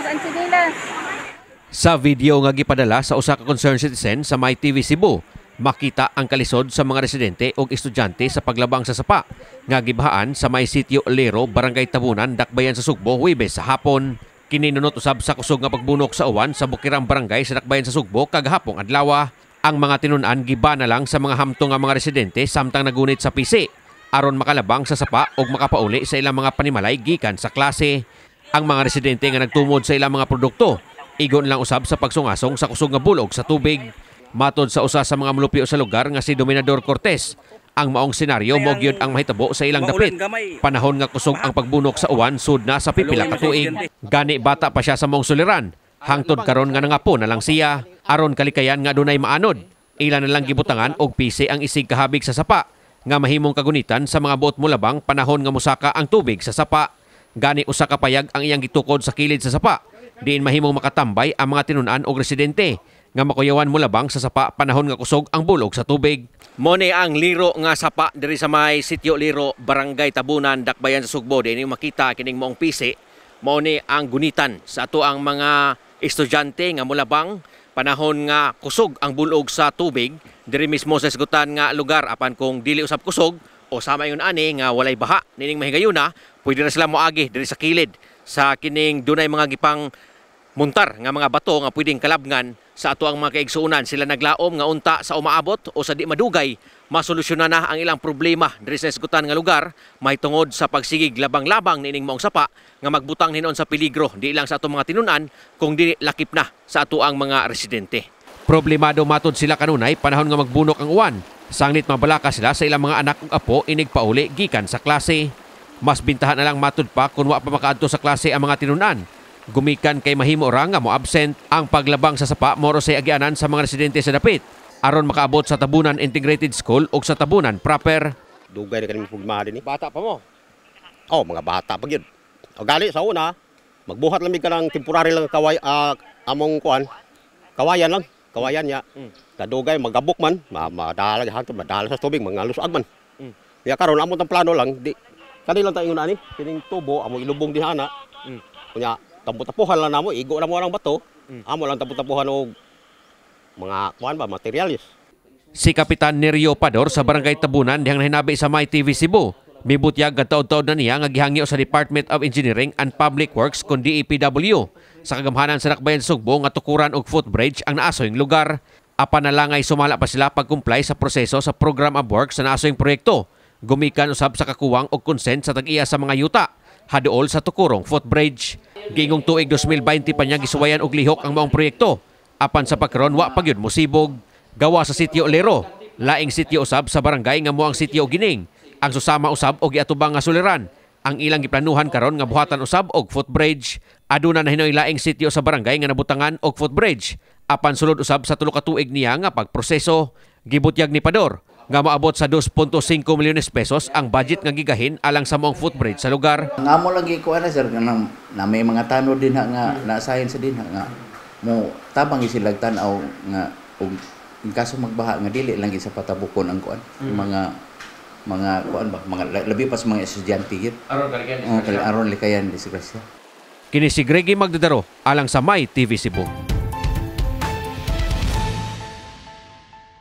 Ansidilas. Sa video nga gipadala sa usa ka concerned citizen sa MyTV Cebu, makita ang kalisod sa mga residente o estudyante sa paglabang sa sapa nga gibahaan sa may sitio Lero, Barangay Tabunan, Dakbayan sa Sugbo, Huwebes sa hapon. Kininunot usab sa kusog nga pagbunok sa uwan sa Bukirang Barangay sa Dakbayan sa Sugbo kagahapong adlaw. Ang mga tinun-an giba na lang sa mga hamtong nga mga residente samtang nagunit sa PC aron makalabang sa sapa o makapauli sa ilang mga panimalay gikan sa klase. Ang mga residente nga nagtumod sa ilang mga produkto igon lang usab sa pagsungasong sa kusog nga bulog sa tubig. Matod sa usa sa mga malupyo sa lugar nga si Dominador Cortez, ang maong senaryo mo gyud ang mahitabo sa ilang dapit. Panahon nga kusog ang pagbunok sa uwan sud na sa pipila ka tuig. Gani bata pa siya sa maong suliran. Hangtod karon nga nangapo na lang siya aron kalikayan nga dunay maanod. Ila na lang gibutangan og PC ang isig kahabig sa sapa nga mahimong kagunitan sa mga buot mulabang panahon nga musaka ang tubig sa sapa. Gani usa ka payag ang iyang gitukod sa kilid sa sapa. Diin mahimong makatambay ang mga tinun-an og residente nga makuyawan mulabang sa sapa panahon nga kusog ang bulog sa tubig. Mone ang Liro nga sapa diri sa may sitio Liro, Barangay Tabunan, Dakbayan sa Sugbo. Diin makita kining moong PC. Mone ang gunitan sa ato ang mga estudyante nga mulabang panahon nga kusog ang bulog sa tubig diri mismo sa isgutan nga lugar apan kung dili usab kusog o sama yun ani nga walay baha nining mahigayuna, pwede na sila moagi diri sa kilid sa kining dunay mga gipang muntar nga mga bato nga pwedeng kalabngan sa ato ang mga kaigsuunan. Sila naglaom nga unta sa umaabot o sa di madugay masolusyonan na ang ilang problema diri sa isgutan nga lugar mahitungod sa pagsigig labang-labang nining maong sapa nga magbutang hinon sa peligro di lang sa ato mga tinun-an kung di lakip na sa ato ang mga residente. Problemado matod sila kanunay panahon nga magbunok ang uwan. Sanglit mabalaka sila sa ilang mga anak ug apo inig pauli gikan sa klase. Mas bintahan na lang matod pa kung wa pa makaadto sa klase ang mga tinun-an. Gumikan kay mahimo ra nga mo absent ang paglabang sa sapa moro say agianan sa mga residente sa dapit aron makaabot sa Tabunan Integrated School o sa Tabunan proper. Dugay na kami pugma din. Bata pa mo? Oh, mga bata pa gyud. O gali sa una, magbuhat lamig ka ng temporary lang kaway among kuan. Kawayan lang, kawayan ya. Kadugay magabok man, madalag hangtod madala sa tubig, mangalusag man. Ya karon amo tang plano lang di kanilang tayo ani, kining tubo amo ilubong din ana. Kunya tapu-tapuhan lang namo, igo na mo lang bato. Amo lang tapu-tapuhan og mga kuan ba materialis. Si Kapitan Nerio Pador sa Barangay Tabunan dihang hinabi sa MyTV Cebu. Mibutyag nga taod-taod na niya nga gihangyo sa Department of Engineering and Public Works kun DEPW sa kagamhanan sa Dakbayan sa Sugbo nga tukuran og footbridge ang naasoyng lugar. Apan na lang ay sumala pa sila pag-comply sa proseso sa Program of Works sa naasoyng proyekto. Gumikan usab sa kakuwang og consent sa tag-iya sa mga yuta haduol sa tukurong footbridge. Gingong tuig 2020 pa niya gisuwayan og lihok ang maong proyekto. Apan sa pagkaron wa pa gyud mosibog. Gawa sa sitio Lero, laing sitio usab sa barangay nga moang sitio Gining. Ang susama usab og giatubang nga suliran. Ang ilang giplanuhan karon nga buhatan usab og footbridge. Aduna na hinoy laing sitio sa barangay nga nabutangan og footbridge. Apan sulod usab sa 3 ka tuig niya nga pagproseso. Gibutyag ni Pador nga maabot sa 2.5 milyones pesos ang budget nga gigahin alang sa moong footbridge sa lugar. Nga mo lang gikuan na sir na may mga tanod din nga naasahin sa din nga mo tabang isilag tan-aw nga og in kaso magbaha nga dili lang sa patabukon ang kuan mga kuan ba mga labi pa sa mga estudyante gid aron likayan disgrasya. Kini si Greggy Magdadaro alang sa MyTV Cebu.